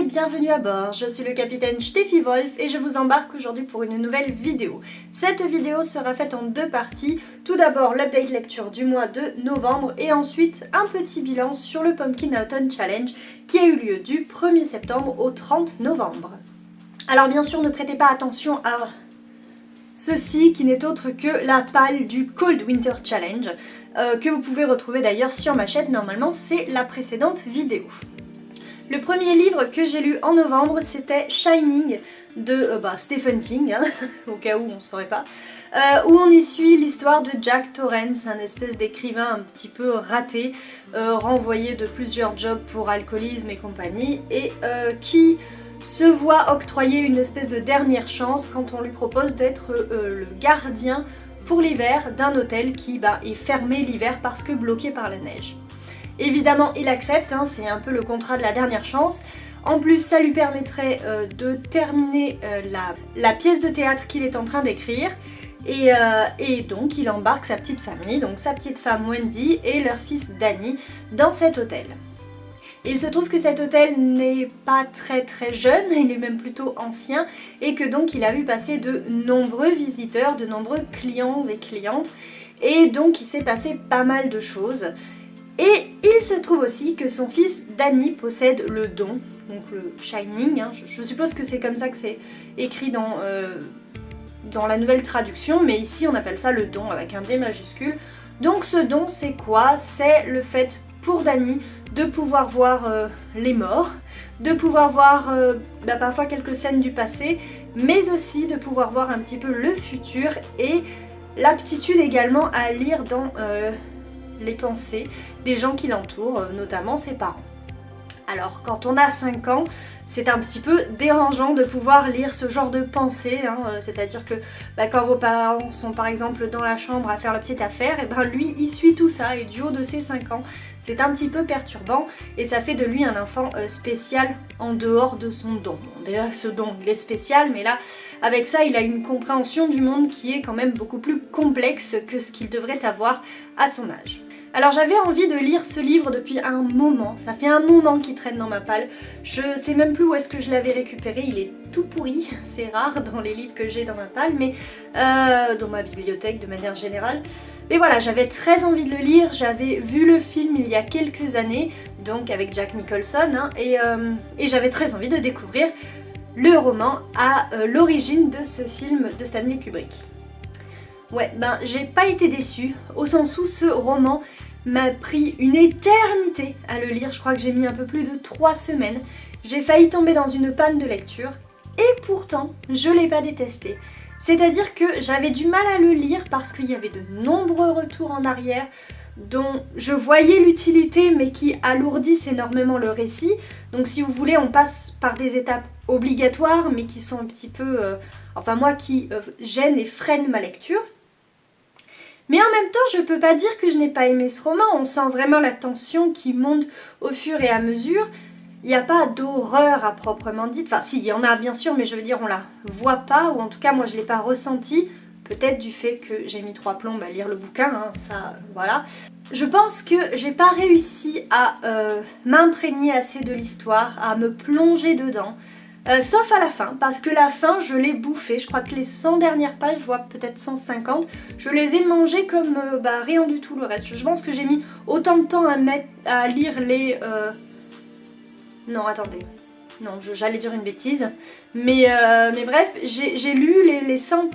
bienvenue à bord, je suis le capitaine Steffi Wolf et je vous embarque aujourd'hui pour une nouvelle vidéo. Cette vidéo sera faite en deux parties, tout d'abord l'update lecture du mois de novembre et ensuite un petit bilan sur le Pumpkin Autumn Challenge qui a eu lieu du 1er septembre au 30 novembre. Alors bien sûr ne prêtez pas attention à ceci qui n'est autre que la palle du Cold Winter Challenge que vous pouvez retrouver d'ailleurs sur ma chaîne, normalement c'est la précédente vidéo. Le premier livre que j'ai lu en novembre, c'était Shining de Stephen King, hein, au cas où on ne saurait pas, où on y suit l'histoire de Jack Torrance, un espèce d'écrivain un petit peu raté, renvoyé de plusieurs jobs pour alcoolisme et compagnie, et qui se voit octroyer une espèce de dernière chance quand on lui propose d'être le gardien pour l'hiver d'un hôtel qui est fermé l'hiver parce que bloqué par la neige. Évidemment, il accepte, hein, c'est un peu le contrat de la dernière chance. En plus, ça lui permettrait de terminer la pièce de théâtre qu'il est en train d'écrire. Et donc, il embarque sa petite famille, donc sa petite femme Wendy et leur fils Danny, dans cet hôtel. Il se trouve que cet hôtel n'est pas très jeune, il est même plutôt ancien, et que donc il a vu passer de nombreux visiteurs, de nombreux clients et clientes, et donc il s'est passé pas mal de choses. Et il se trouve aussi que son fils Danny possède le don, donc le Shining, hein, je suppose que c'est comme ça que c'est écrit dans la nouvelle traduction, mais ici on appelle ça le don avec un D majuscule. Donc ce don c'est quoi? C'est le fait pour Danny de pouvoir voir les morts, de pouvoir voir parfois quelques scènes du passé, mais aussi de pouvoir voir un petit peu le futur et l'aptitude également à lire dans les pensées des gens qui l'entourent, notamment ses parents. Alors quand on a 5 ans, c'est un petit peu dérangeant de pouvoir lire ce genre de pensées, hein, c'est-à-dire que quand vos parents sont par exemple dans la chambre à faire la petite affaire, et lui il suit tout ça et du haut de ses 5 ans, c'est un petit peu perturbant et ça fait de lui un enfant spécial en dehors de son don. Bon, déjà ce don il est spécial, mais là avec ça il a une compréhension du monde qui est quand même beaucoup plus complexe que ce qu'il devrait avoir à son âge. Alors j'avais envie de lire ce livre depuis un moment, ça fait un moment qu'il traîne dans ma palle, je sais même plus où est-ce que je l'avais récupéré, il est tout pourri, c'est rare dans les livres que j'ai dans ma palle, mais dans ma bibliothèque de manière générale. Mais voilà, j'avais très envie de le lire, j'avais vu le film il y a quelques années, donc avec Jack Nicholson, hein, et j'avais très envie de découvrir le roman à l'origine de ce film de Stanley Kubrick. Ouais, j'ai pas été déçue, au sens où ce roman m'a pris une éternité à le lire, je crois que j'ai mis un peu plus de 3 semaines. J'ai failli tomber dans une panne de lecture, et pourtant, je l'ai pas détesté. C'est-à-dire que j'avais du mal à le lire parce qu'il y avait de nombreux retours en arrière, dont je voyais l'utilité mais qui alourdissent énormément le récit. Donc si vous voulez, on passe par des étapes obligatoires mais qui sont un petit peu, qui gênent et freinent ma lecture. Mais en même temps, je peux pas dire que je n'ai pas aimé ce roman, on sent vraiment la tension qui monte au fur et à mesure. Il n'y a pas d'horreur à proprement dit, enfin si, il y en a bien sûr, mais je veux dire on la voit pas, ou en tout cas moi je l'ai pas ressenti, peut-être du fait que j'ai mis 3 plombes à lire le bouquin, hein, ça, voilà. Je pense que j'ai pas réussi à m'imprégner assez de l'histoire, à me plonger dedans, sauf à la fin, parce que la fin je l'ai bouffée, je crois que les 100 dernières pages, je vois peut-être 150, je les ai mangées comme rien du tout le reste. Je pense que j'ai mis autant de temps à lire les... Non, attendez. Non, j'allais dire une bêtise. Mais bref, j'ai lu les 100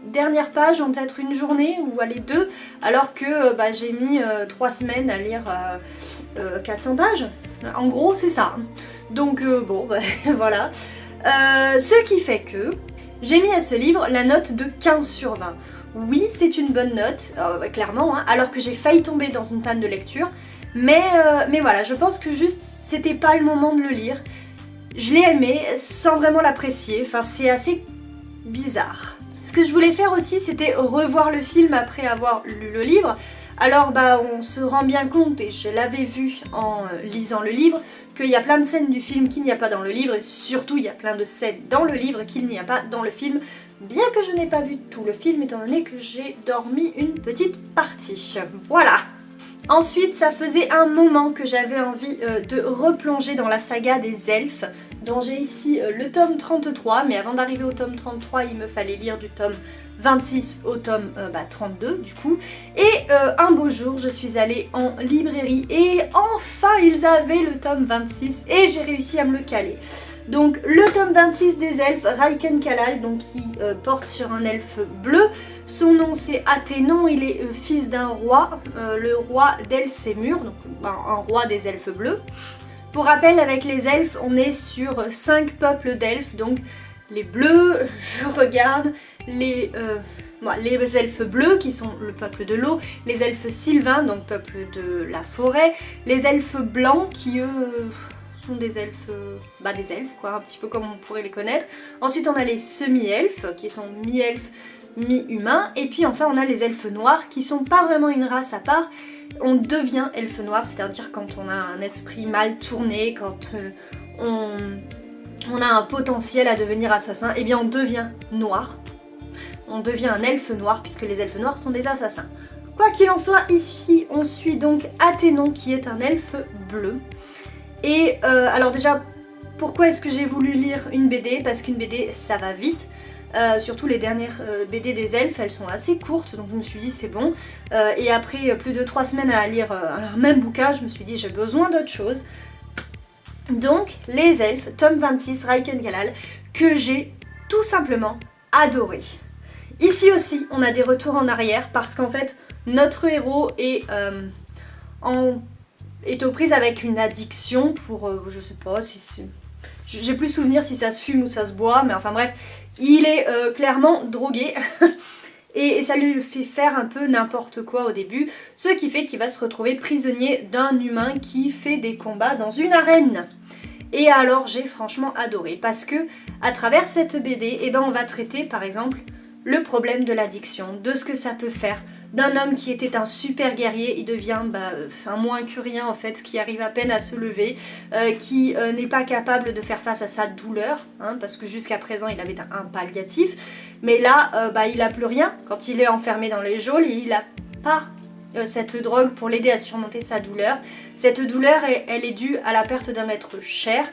dernières pages en peut-être une journée, ou allez 2, alors que j'ai mis 3 semaines à lire 400 pages. En gros, c'est ça. Donc voilà. Ce qui fait que j'ai mis à ce livre la note de 15 sur 20. Oui, c'est une bonne note, clairement, hein, alors que j'ai failli tomber dans une panne de lecture. Mais voilà, je pense que juste c'était pas le moment de le lire. Je l'ai aimé sans vraiment l'apprécier, enfin c'est assez bizarre. Ce que je voulais faire aussi c'était revoir le film après avoir lu le livre. Alors on se rend bien compte, et je l'avais vu en lisant le livre, qu'il y a plein de scènes du film qu'il n'y a pas dans le livre, et surtout il y a plein de scènes dans le livre qu'il n'y a pas dans le film, bien que je n'ai pas vu tout le film étant donné que j'ai dormi une petite partie. Voilà. Ensuite, ça faisait un moment que j'avais envie de replonger dans la saga des elfes, dont j'ai ici le tome 33, mais avant d'arriver au tome 33, il me fallait lire du tome 26 au tome 32 du coup. Et un beau jour, je suis allée en librairie et enfin ils avaient le tome 26 et j'ai réussi à me le caler. Donc le tome 26 des elfes, Raiken Kalal, donc qui porte sur un elfe bleu. Son nom c'est Athénon, il est fils d'un roi, le roi d'Elsémur, donc un roi des elfes bleus. Pour rappel, avec les elfes, on est sur 5 peuples d'elfes, donc les bleus, je regarde, les elfes bleus qui sont le peuple de l'eau, les elfes sylvains, donc peuple de la forêt, les elfes blancs qui eux sont des elfes, des elfes quoi, un petit peu comme on pourrait les connaître. Ensuite on a les semi-elfes qui sont mi-elfes, mi-humains, et puis enfin on a les elfes noirs qui sont pas vraiment une race à part. On devient elfe noir, c'est-à-dire quand on a un esprit mal tourné, quand on a un potentiel à devenir assassin, et bien on devient noir. On devient un elfe noir puisque les elfes noirs sont des assassins. Quoi qu'il en soit, ici on suit donc Athénon qui est un elfe bleu. Et alors déjà, pourquoi est-ce que j'ai voulu lire une BD? Parce qu'une BD ça va vite. Surtout les dernières BD des elfes, elles sont assez courtes, donc je me suis dit c'est bon. Et après plus de 3 semaines à lire un même bouquin, je me suis dit j'ai besoin d'autre chose. Donc les elfes, tome 26, Raiken Kalal, que j'ai tout simplement adoré. Ici aussi, on a des retours en arrière parce qu'en fait, notre héros est aux prises avec une addiction pour, je sais pas si c'est... J'ai plus souvenir si ça se fume ou ça se boit, mais enfin bref, il est clairement drogué et ça lui fait faire un peu n'importe quoi au début, ce qui fait qu'il va se retrouver prisonnier d'un humain qui fait des combats dans une arène. Et alors j'ai franchement adoré parce que à travers cette BD, on va traiter par exemple le problème de l'addiction, de ce que ça peut faire. D'un homme qui était un super guerrier, il devient moins que rien en fait, qui arrive à peine à se lever, qui n'est pas capable de faire face à sa douleur, parce que jusqu'à présent il avait un palliatif, mais là il a plus rien quand il est enfermé dans les geôles et il n'a pas cette drogue pour l'aider à surmonter sa douleur. Cette douleur, elle est due à la perte d'un être cher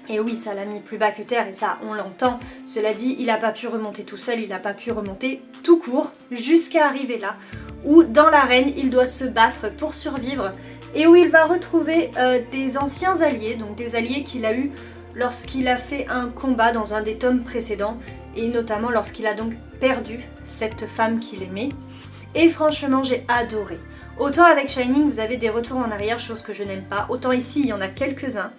et oui, ça l'a mis plus bas que terre et ça, on l'entend. Cela dit, il n'a pas pu remonter tout seul, il n'a pas pu remonter tout court jusqu'à arriver là, où dans l'arène, il doit se battre pour survivre et où il va retrouver des anciens alliés, donc des alliés qu'il a eu lorsqu'il a fait un combat dans un des tomes précédents et notamment lorsqu'il a donc perdu cette femme qu'il aimait. Et franchement, j'ai adoré. Autant avec Shining, vous avez des retours en arrière, chose que je n'aime pas, autant ici, il y en a quelques-uns.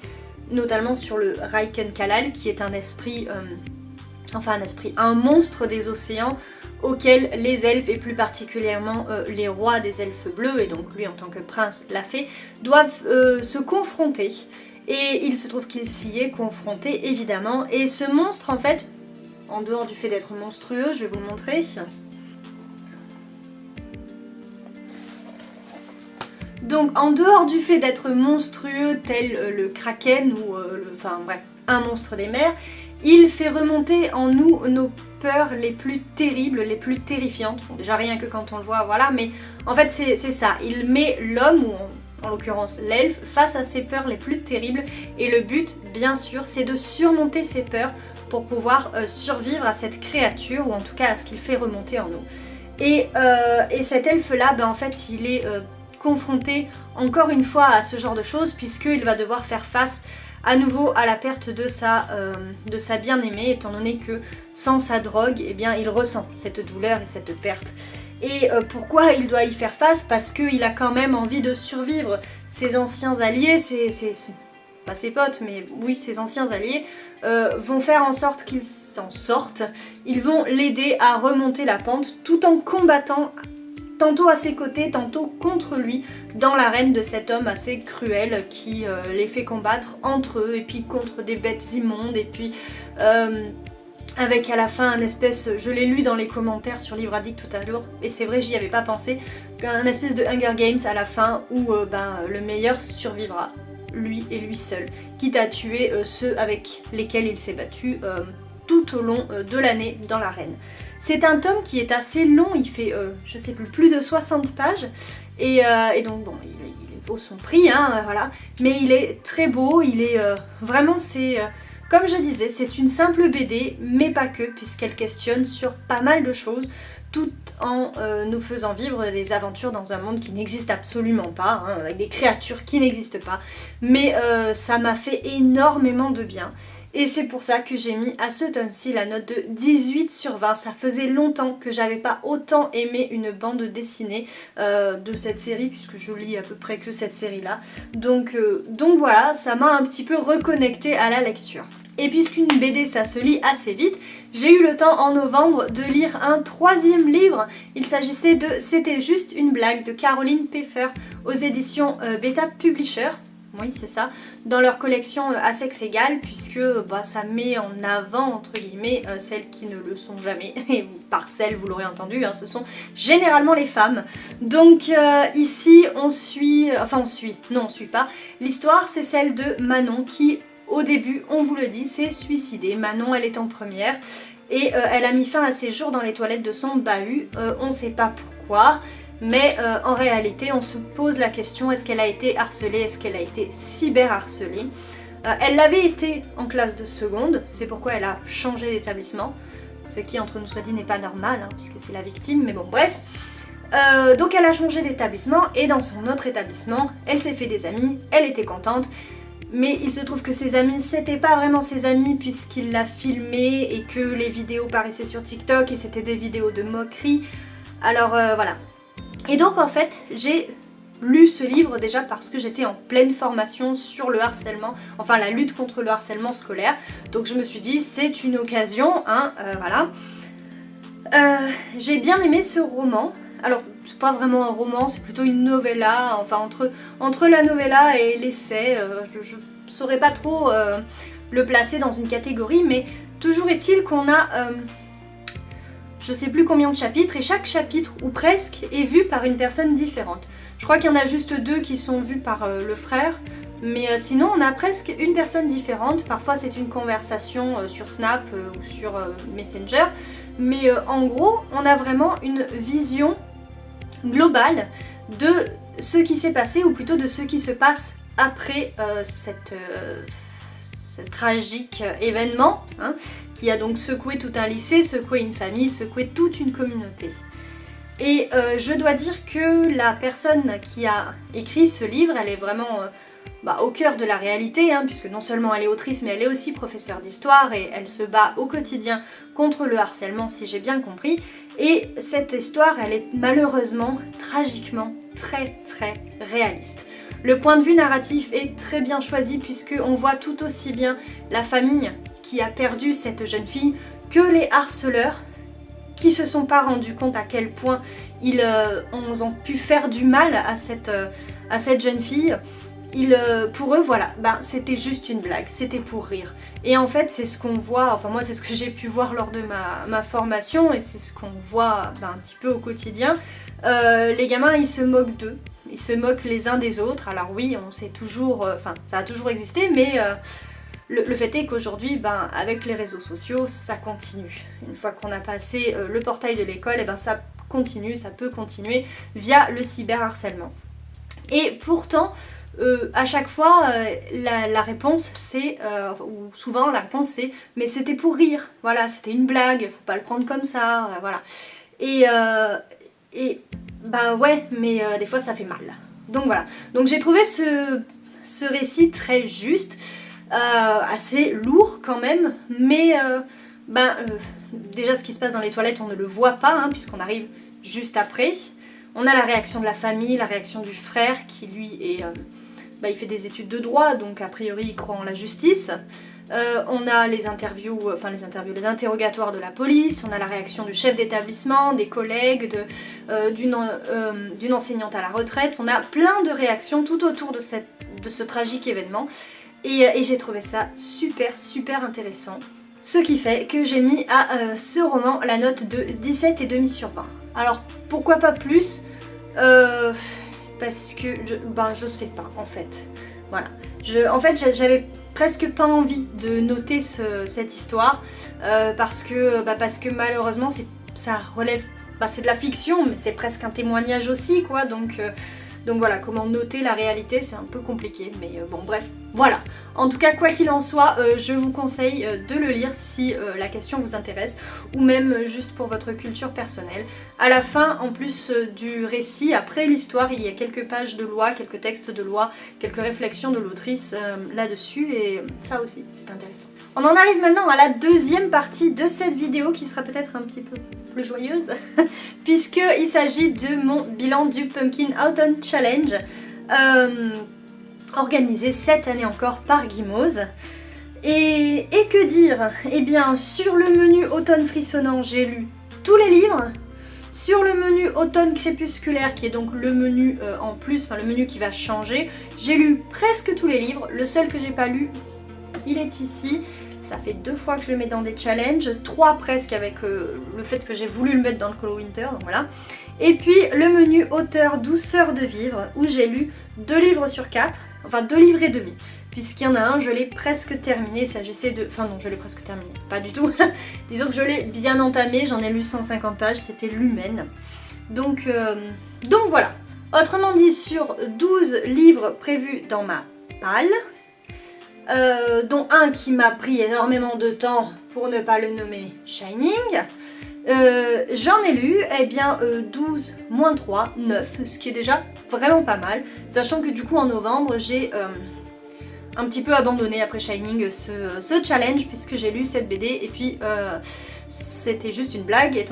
Notamment sur le Raiken Kalal qui est un esprit, un monstre des océans auquel les elfes et plus particulièrement les rois des elfes bleus, et donc lui en tant que prince la fée, doivent se confronter. Et il se trouve qu'il s'y est confronté évidemment, et ce monstre en fait, en dehors du fait d'être monstrueux, je vais vous le montrer. Donc en dehors du fait d'être monstrueux tel le kraken ou un monstre des mers, il fait remonter en nous nos peurs les plus terribles, les plus terrifiantes. Bon, déjà rien que quand on le voit, voilà, mais en fait c'est ça, il met l'homme, ou en l'occurrence l'elfe, face à ses peurs les plus terribles et le but bien sûr c'est de surmonter ces peurs pour pouvoir survivre à cette créature ou en tout cas à ce qu'il fait remonter en nous. Et cet elfe là, en fait il est... confronté encore une fois à ce genre de choses puisqu'il va devoir faire face à nouveau à la perte de sa bien-aimée étant donné que sans sa drogue, il ressent cette douleur et cette perte. Et pourquoi il doit y faire face? Parce qu'il a quand même envie de survivre. Ses anciens alliés, pas ses potes, mais oui, ses anciens alliés, vont faire en sorte qu'il s'en sorte. Ils vont l'aider à remonter la pente tout en combattant tantôt à ses côtés, tantôt contre lui, dans l'arène de cet homme assez cruel qui les fait combattre entre eux, et puis contre des bêtes immondes, et puis avec à la fin un espèce, je l'ai lu dans les commentaires sur Livre Addict tout à l'heure, et c'est vrai j'y avais pas pensé, un espèce de Hunger Games à la fin où le meilleur survivra, lui et lui seul, quitte à tuer ceux avec lesquels il s'est battu tout au long de l'année dans l'arène. C'est un tome qui est assez long, il fait je sais plus de 60 pages et donc bon il est vaut son prix, hein, voilà. Mais il est très beau, il est vraiment, c'est... comme je disais, c'est une simple BD, mais pas que, puisqu'elle questionne sur pas mal de choses, tout en nous faisant vivre des aventures dans un monde qui n'existe absolument pas, hein, avec des créatures qui n'existent pas. Mais ça m'a fait énormément de bien. Et c'est pour ça que j'ai mis à ce tome-ci la note de 18/20. Ça faisait longtemps que j'avais pas autant aimé une bande dessinée de cette série, puisque je lis à peu près que cette série-là. Donc voilà, ça m'a un petit peu reconnectée à la lecture. Et puisqu'une BD ça se lit assez vite, j'ai eu le temps en novembre de lire un 3e livre. Il s'agissait de C'était juste une blague de Caroline Peffer aux éditions Beta Publisher. Oui, c'est ça, dans leur collection à sexe égal, puisque ça met en avant, entre guillemets, celles qui ne le sont jamais. Et par celles, vous l'aurez entendu, hein, ce sont généralement les femmes. Donc ici, on suit pas. L'histoire, c'est celle de Manon qui, au début, on vous le dit, s'est suicidée. Manon, elle est en première et elle a mis fin à ses jours dans les toilettes de son bahut. On ne sait pas pourquoi. Mais en réalité, on se pose la question, est-ce qu'elle a été harcelée, est-ce qu'elle a été cyberharcelée? Elle l'avait été en classe de seconde, c'est pourquoi elle a changé d'établissement, ce qui, entre nous soit dit, n'est pas normal, hein, puisque c'est la victime, mais bon, bref. Donc elle a changé d'établissement, et dans son autre établissement, elle s'est fait des amis, elle était contente, mais il se trouve que ses amis, c'était pas vraiment ses amis, puisqu'il l'a filmé, et que les vidéos paraissaient sur TikTok, et c'était des vidéos de moquerie, alors voilà. Et donc en fait, j'ai lu ce livre déjà parce que j'étais en pleine formation sur le harcèlement, enfin la lutte contre le harcèlement scolaire. Donc je me suis dit, c'est une occasion, hein, voilà. J'ai bien aimé ce roman. Alors, c'est pas vraiment un roman, c'est plutôt une novella, enfin entre la novella et l'essai, je saurais pas trop le placer dans une catégorie, mais toujours est-il qu'on a... je sais plus combien de chapitres, et chaque chapitre, ou presque, est vu par une personne différente. Je crois qu'il y en a juste 2 qui sont vus par le frère, mais sinon on a presque une personne différente. Parfois c'est une conversation sur Snap ou sur Messenger, mais en gros on a vraiment une vision globale de ce qui s'est passé, ou plutôt de ce qui se passe après ce tragique événement, hein, qui a donc secoué tout un lycée, secoué une famille, secoué toute une communauté. Et je dois dire que la personne qui a écrit ce livre, elle est vraiment au cœur de la réalité, hein, puisque non seulement elle est autrice, mais elle est aussi professeure d'histoire, et elle se bat au quotidien contre le harcèlement, si j'ai bien compris. Et cette histoire, elle est malheureusement, tragiquement, très très réaliste. Le point de vue narratif est très bien choisi, puisqu'on voit tout aussi bien la famille qui a perdu cette jeune fille que les harceleurs qui se sont pas rendus compte à quel point ils ont pu faire du mal à cette jeune fille. Pour eux, voilà, c'était juste une blague, c'était pour rire. Et en fait, c'est ce qu'on voit, enfin moi c'est ce que j'ai pu voir lors de ma formation, et c'est ce qu'on voit un petit peu au quotidien. Les gamins, ils se moquent d'eux. Ils se moquent les uns des autres. Alors oui, on sait toujours, ça a toujours existé, mais le fait est qu'aujourd'hui, avec les réseaux sociaux, ça continue. Une fois qu'on a passé le portail de l'école, ça continue, ça peut continuer via le cyberharcèlement. Et pourtant, à chaque fois, la réponse c'est, ou souvent la réponse c'est, mais c'était pour rire, voilà, c'était une blague, faut pas le prendre comme ça, voilà. Et ouais, mais des fois ça fait mal. Donc voilà, donc j'ai trouvé ce récit très juste, assez lourd quand même, mais déjà ce qui se passe dans les toilettes on ne le voit pas, hein, puisqu'on arrive juste après. On a la réaction de la famille, la réaction du frère qui lui est... il fait des études de droit, donc a priori il croit en la justice. On a les interrogatoires de la police, on a la réaction du chef d'établissement, des collègues, d'une enseignante à la retraite. On a plein de réactions tout autour de ce tragique événement. Et j'ai trouvé ça super super intéressant. Ce qui fait que j'ai mis à ce roman la note de 17,5 sur 20. Alors pourquoi pas plus, parce que je sais pas en fait. Voilà. En fait j'avais presque pas envie de noter cette histoire, parce que malheureusement ça relève, c'est de la fiction, mais c'est presque un témoignage aussi, quoi, donc Donc voilà, comment noter la réalité, c'est un peu compliqué, mais bon bref, voilà. En tout cas, quoi qu'il en soit, je vous conseille de le lire si la question vous intéresse, ou même juste pour votre culture personnelle. À la fin, en plus du récit, après l'histoire, il y a quelques pages de loi, quelques textes de loi, quelques réflexions de l'autrice là-dessus, et ça aussi, c'est intéressant. On en arrive maintenant à la deuxième partie de cette vidéo qui sera peut-être un petit peu plus joyeuse puisqu'il s'agit de mon bilan du Pumpkin Autumn Challenge organisé cette année encore par Gimose. Et que dire? Eh bien, sur le menu Automne frissonnant, j'ai lu tous les livres. Sur le menu Automne crépusculaire, qui est donc le menu en plus, enfin le menu qui va changer, j'ai lu presque tous les livres. Le seul que j'ai pas lu, il est ici. Ça fait 2 fois que je le mets dans des challenges, 3 presque avec le fait que j'ai voulu le mettre dans le Call Winter, donc voilà. Et puis le menu auteur douceur de vivre, où j'ai lu 2 livres sur 4, enfin 2 livres et demi. Puisqu'il y en a un, je l'ai presque terminé, ça j'essaie de... Enfin non, je l'ai presque terminé, pas du tout. Disons que je l'ai bien entamé, j'en ai lu 150 pages, c'était l'Humaine. Donc voilà. Autrement dit, sur 12 livres prévus dans ma palle, dont un qui m'a pris énormément de temps pour ne pas le nommer Shining, j'en ai lu eh bien 12 moins 3, 9, ce qui est déjà vraiment pas mal, sachant que du coup en novembre j'ai un petit peu abandonné après Shining ce challenge puisque j'ai lu cette BD et puis c'était juste une blague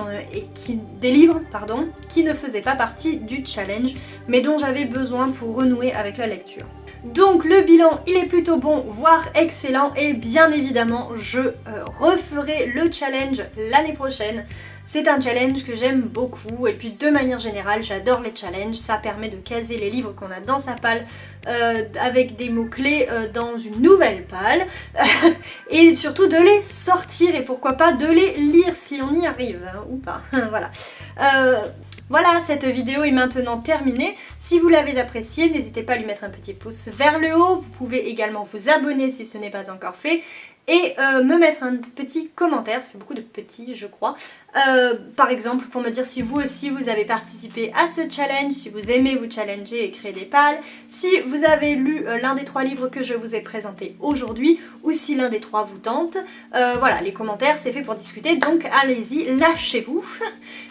des livres pardon, qui ne faisaient pas partie du challenge mais dont j'avais besoin pour renouer avec la lecture. Donc le bilan il est plutôt bon, voire excellent et bien évidemment je referai le challenge l'année prochaine. C'est un challenge que j'aime beaucoup et puis de manière générale j'adore les challenges, ça permet de caser les livres qu'on a dans sa palle avec des mots-clés dans une nouvelle palle et surtout de les sortir et pourquoi pas de les lire si on y arrive hein, ou pas, voilà. Voilà, cette vidéo est maintenant terminée. Si vous l'avez appréciée, n'hésitez pas à lui mettre un petit pouce vers le haut. Vous pouvez également vous abonner si ce n'est pas encore fait. Et me mettre un petit commentaire, ça fait beaucoup de petits je crois, par exemple pour me dire si vous aussi vous avez participé à ce challenge, si vous aimez vous challenger et créer des pales, si vous avez lu l'un des 3 livres que je vous ai présentés aujourd'hui ou si l'un des 3 vous tente. Voilà, les commentaires c'est fait pour discuter donc allez-y, lâchez-vous.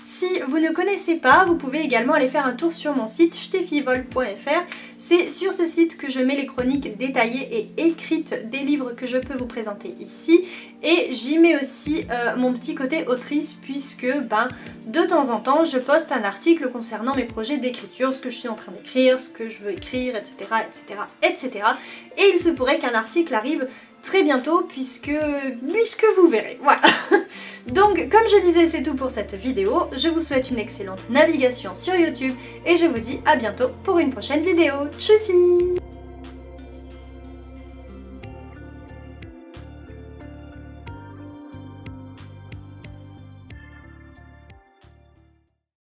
Si vous ne connaissez pas, vous pouvez également aller faire un tour sur mon site stefivol.fr. C'est sur ce site que je mets les chroniques détaillées et écrites des livres que je peux vous présenter ici et j'y mets aussi mon petit côté autrice puisque de temps en temps je poste un article concernant mes projets d'écriture, ce que je suis en train d'écrire, ce que je veux écrire, etc. etc. etc. Et il se pourrait qu'un article arrive très bientôt puisque vous verrez, voilà. Donc comme je disais c'est tout pour cette vidéo, je vous souhaite une excellente navigation sur YouTube et je vous dis à bientôt pour une prochaine vidéo. Tchuss!